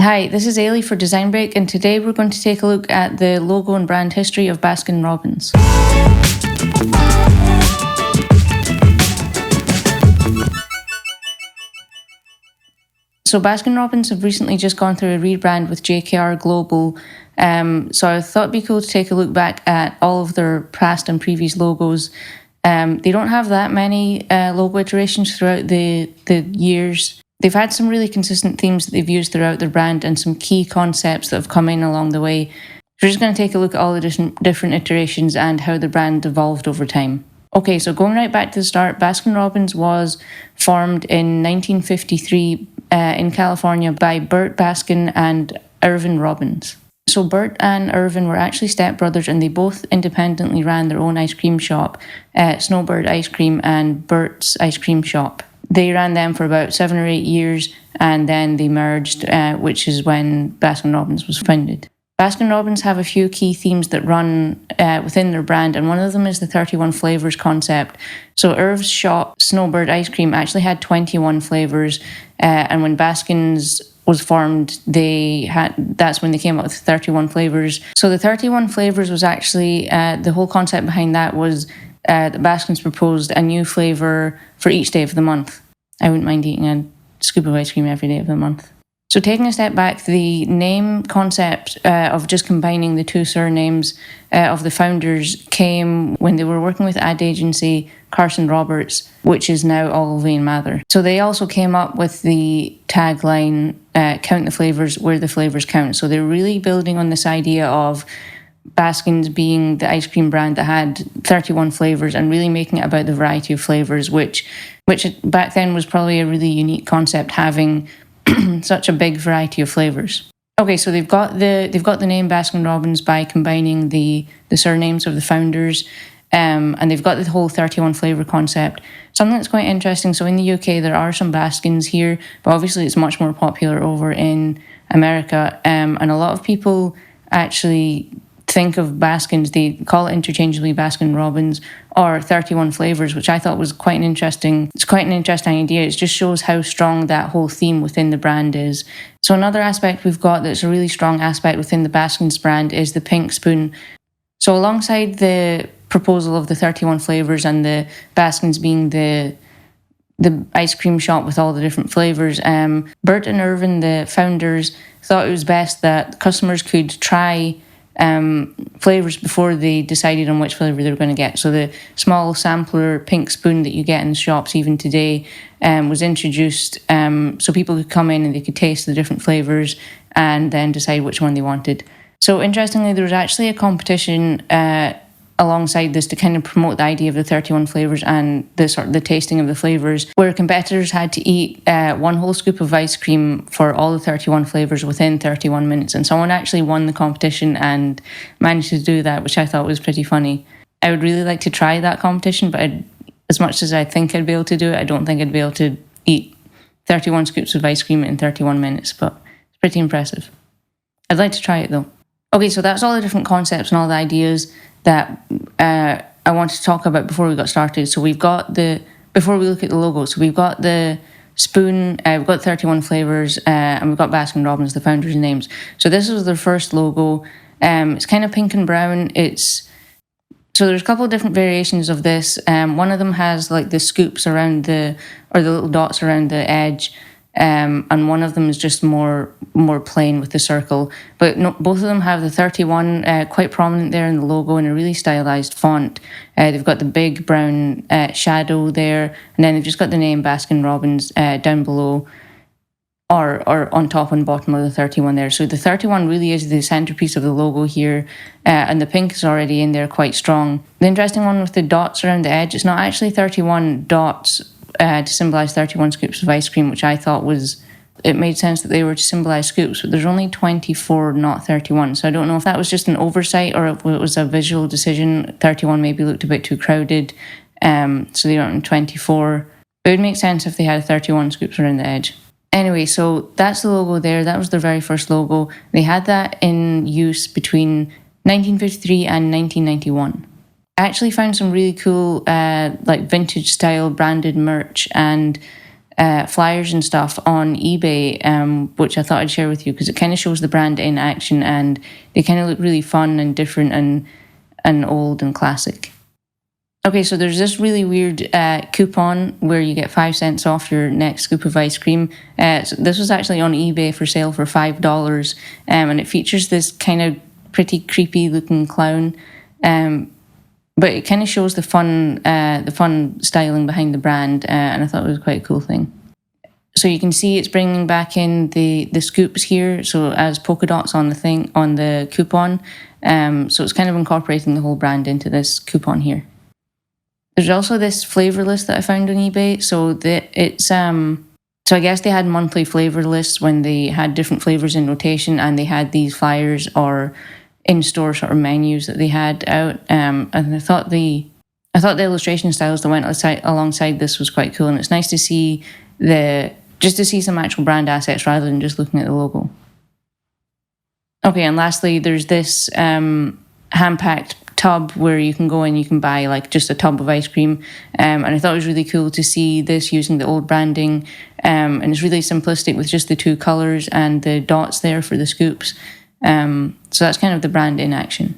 Hi, this is Ailey for Design Break, and today we're going to take a look at the logo and brand history of Baskin-Robbins. So Baskin-Robbins have recently just gone through a rebrand with JKR Global, so I thought it'd be cool to take a look back at all of their past and previous logos. They don't have that many logo iterations throughout the years. They've had some really consistent themes that they've used throughout their brand and some key concepts that have come in along the way. We're just going to take a look at all the different iterations and how the brand evolved over time. Okay, so going right back to the start, Baskin-Robbins was formed in 1953 in California by Bert Baskin and Irvin Robbins. So Bert and Irvin were actually stepbrothers, and they both independently ran their own ice cream shop, Snowbird Ice Cream and Bert's Ice Cream Shop. They ran them for about 7 or 8 years, and then they merged, which is when Baskin-Robbins was founded. Baskin-Robbins have a few key themes that run within their brand, and one of them is the 31 flavors concept. So Irv's shop, Snowbird Ice Cream, actually had 21 flavors, and when Baskin's was formed, that's when they came up with 31 flavors. So the 31 flavors was actually, the whole concept behind that was that Baskin's proposed a new flavor for each day of the month. I wouldn't mind eating a scoop of ice cream every day of the month. So taking a step back, the name concept of just combining the two surnames of the founders came when they were working with ad agency Carson Roberts, which is now Ogilvy & Mather. So they also came up with the tagline, count the flavors where the flavors count. So they're really building on this idea of Baskin's being the ice cream brand that had 31 flavors and really making it about the variety of flavors, which back then was probably a really unique concept, having such a big variety of flavors. Okay, so they've got the name Baskin-Robbins by combining the surnames of the founders, and they've got the whole 31 flavor concept. Something that's quite interesting. So in the UK, there are some Baskins here, but obviously it's much more popular over in America, and a lot of people actually think of Baskins, they call it interchangeably Baskin-Robbins or 31 flavors, which I thought was quite an interesting idea. It just shows how strong that whole theme within the brand is. So another aspect we've got that's a really strong aspect within the Baskins brand is the pink spoon. So alongside the proposal of the 31 flavors and the Baskins being the ice cream shop with all the different flavors, Bert and Irvin, the founders, thought it was best that customers could try flavors before they decided on which flavor they were going to get. So the small sampler pink spoon that you get in the shops even today was introduced so people could come in and they could taste the different flavors and then decide which one they wanted. So interestingly, there was actually a competition alongside this to kind of promote the idea of the 31 flavors and the tasting of the flavors, where competitors had to eat one whole scoop of ice cream for all the 31 flavors within 31 minutes. And someone actually won the competition and managed to do that, which I thought was pretty funny. I would really like to try that competition, but as much as I think I'd be able to do it, I don't think I'd be able to eat 31 scoops of ice cream in 31 minutes, but it's pretty impressive. I'd like to try it though. Okay, so that's all the different concepts and all the ideas that I wanted to talk about before we got started. So before we look at the logo, so we've got the spoon, we've got 31 flavors, and we've got Baskin-Robbins, the founders' names. So this was their first logo. It's kind of pink and brown. So there's a couple of different variations of this. One of them has like the scoops around the little dots around the edge. And one of them is just more plain with the circle. But no, both of them have the 31 quite prominent there in the logo in a really stylized font. They've got the big brown shadow there, and then they've just got the name Baskin-Robbins down below, or on top and bottom of the 31 there. So the 31 really is the centerpiece of the logo here, and the pink is already in there quite strong. The interesting one with the dots around the edge, it's not actually 31 dots to symbolize 31 scoops of ice cream, which I thought it made sense that they were to symbolize scoops, but there's only 24, not 31. So I don't know if that was just an oversight or if it was a visual decision. 31 maybe looked a bit too crowded, so they aren't in 24. It would make sense if they had 31 scoops around the edge. Anyway, so that's the logo there. That was their very first logo. They had that in use between 1953 and 1991. I actually found some really cool like vintage style branded merch and flyers and stuff on eBay, which I thought I'd share with you because it kind of shows the brand in action, and they kind of look really fun and different and old and classic. Okay, so there's this really weird coupon where you get 5 cents off your next scoop of ice cream. So this was actually on eBay for sale for $5, and it features this kind of pretty creepy looking clown. But it kind of shows the fun styling behind the brand, and I thought it was quite a cool thing. So you can see it's bringing back in the scoops here, so as polka dots on the coupon. So it's kind of incorporating the whole brand into this coupon here. There's also this flavor list that I found on eBay. So I guess they had monthly flavor lists when they had different flavors in rotation, and they had these flyers or in-store sort of menus that they had out. And I thought the illustration styles that went alongside this was quite cool, and it's nice to see some actual brand assets rather than just looking at the logo. Okay, and lastly, there's this hand-packed tub where you can go and you can buy like just a tub of ice cream, and I thought it was really cool to see this using the old branding, and it's really simplistic with just the 2 colors and the dots there for the scoops. So that's kind of the brand in action.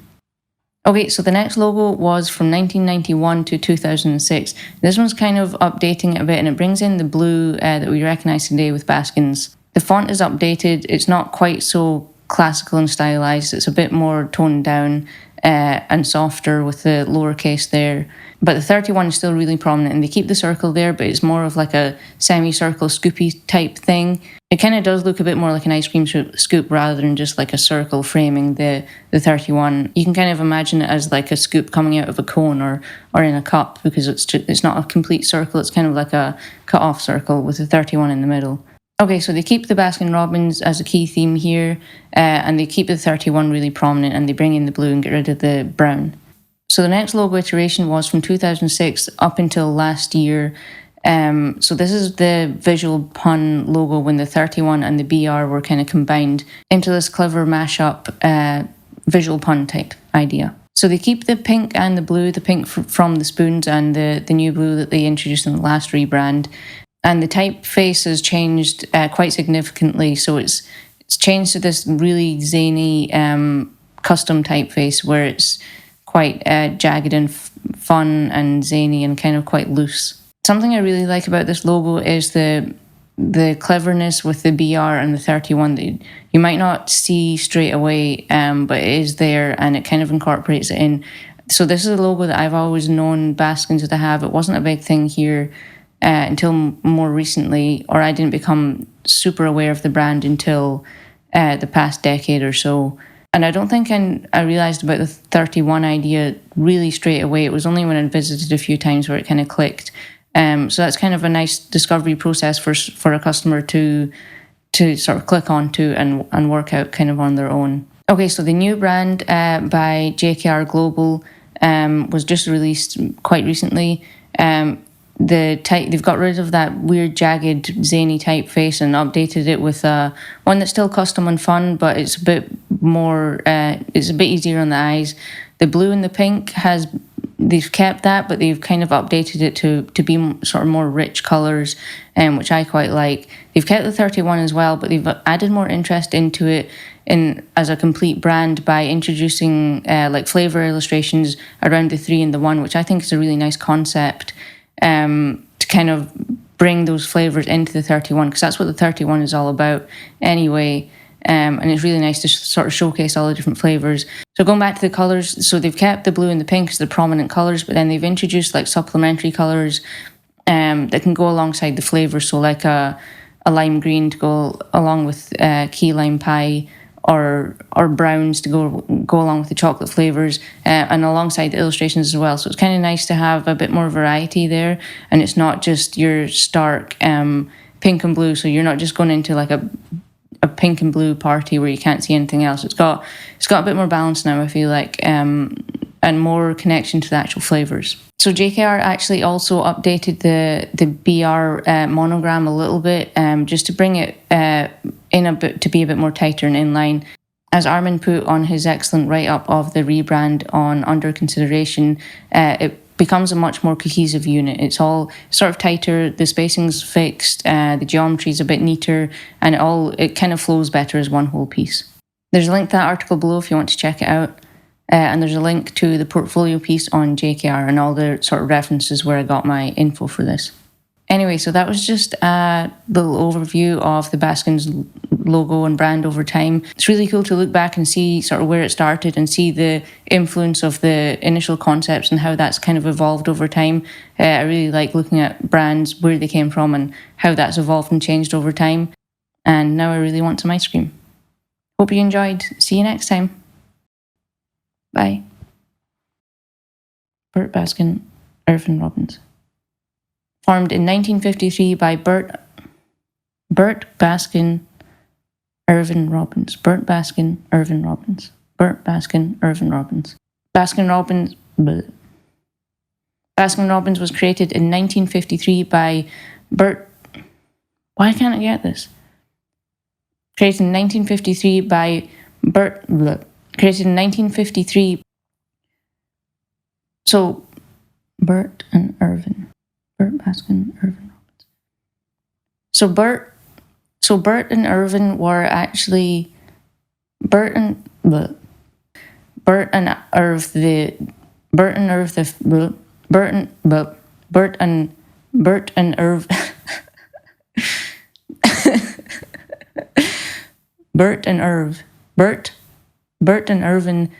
Okay, so the next logo was from 1991 to 2006. This one's kind of updating it a bit, and it brings in the blue that we recognize today with Baskin's. The font is updated. It's not quite so classical and stylized. It's a bit more toned down and softer with the lowercase there. But the 31 is still really prominent, and they keep the circle there, but it's more of like a semicircle scoopy type thing. It kind of does look a bit more like an ice cream scoop rather than just like a circle framing the 31. You can kind of imagine it as like a scoop coming out of a cone or in a cup, because it's not a complete circle. It's kind of like a cut off circle with the 31 in the middle. Okay, so they keep the Baskin-Robbins as a key theme here, and they keep the 31 really prominent, and they bring in the blue and get rid of the brown. So the next logo iteration was from 2006 up until last year. So this is the visual pun logo when the 31 and the BR were kind of combined into this clever mashup visual pun type idea. So they keep the pink and the blue, the pink from the spoons and the new blue that they introduced in the last rebrand. And the typeface has changed quite significantly. So it's changed to this really zany custom typeface where it's quite jagged and fun and zany and kind of quite loose. Something I really like about this logo is the cleverness with the BR and the 31 that you might not see straight away, but it is there and it kind of incorporates it in. So this is a logo that I've always known Baskins to have. It wasn't a big thing here until more recently, or I didn't become super aware of the brand until the past decade or so. And I don't think I realised about the 31 idea really straight away. It was only when I visited a few times where it kind of clicked. So that's kind of a nice discovery process for a customer to sort of click onto and work out kind of on their own. Okay, so the new brand by JKR Global was just released quite recently. They've got rid of that weird jagged zany typeface and updated it with one that's still custom and fun, but it's a bit more it's a bit easier on the eyes. The blue and the pink they've kept that, but they've kind of updated it to be sort of more rich colors, which I quite like. They've kept the 31 as well, but they've added more interest into it as a complete brand by introducing like flavor illustrations around the 3 and the 1, which I think is a really nice concept. To kind of bring those flavors into the 31, because that's what the 31 is all about anyway. And it's really nice to sort of showcase all the different flavors. So going back to the colors, so they've kept the blue and the pink as the prominent colors, but then they've introduced like supplementary colors that can go alongside the flavors. So like a lime green to go along with key lime pie, or browns to go along with the chocolate flavors, and alongside the illustrations as well. So it's kind of nice to have a bit more variety there, and it's not just your stark pink and blue. So you're not just going into like a pink and blue party where you can't see anything else. It's got a bit more balance now, I feel like, and more connection to the actual flavors. So JKR actually also updated the BR monogram a little bit, just to bring it in a bit, to be a bit more tighter and in line. As Armin put on his excellent write-up of the rebrand on Under Consideration, it becomes a much more cohesive unit. It's all sort of tighter, the spacing's fixed, the geometry's a bit neater, and it kind of flows better as one whole piece. There's a link to that article below if you want to check it out. And there's a link to the portfolio piece on JKR and all the sort of references where I got my info for this. Anyway, so that was just a little overview of the Baskin's logo and brand over time. It's really cool to look back and see sort of where it started and see the influence of the initial concepts and how that's kind of evolved over time. I really like looking at brands, where they came from and how that's evolved and changed over time. And now I really want some ice cream. Hope you enjoyed. See you next time. Bye. Burt Baskin, Irvin Robbins. Formed in 1953 by Burt Baskin, Irvin Robbins. Burt Baskin, Irvin Robbins. Burt Baskin, Irvin Robbins. Baskin-Robbins was created in 1953 by Burt... Why can't I get this? Created in 1953 by Burt... Created in 1953... So, Burt and Irvin. Burt Baskin, Irvin Robbins. So Burt and Irvin were actually Burt and Irv the Burt and Irv the Burt and Irv Burt and Irv Burt and Irvin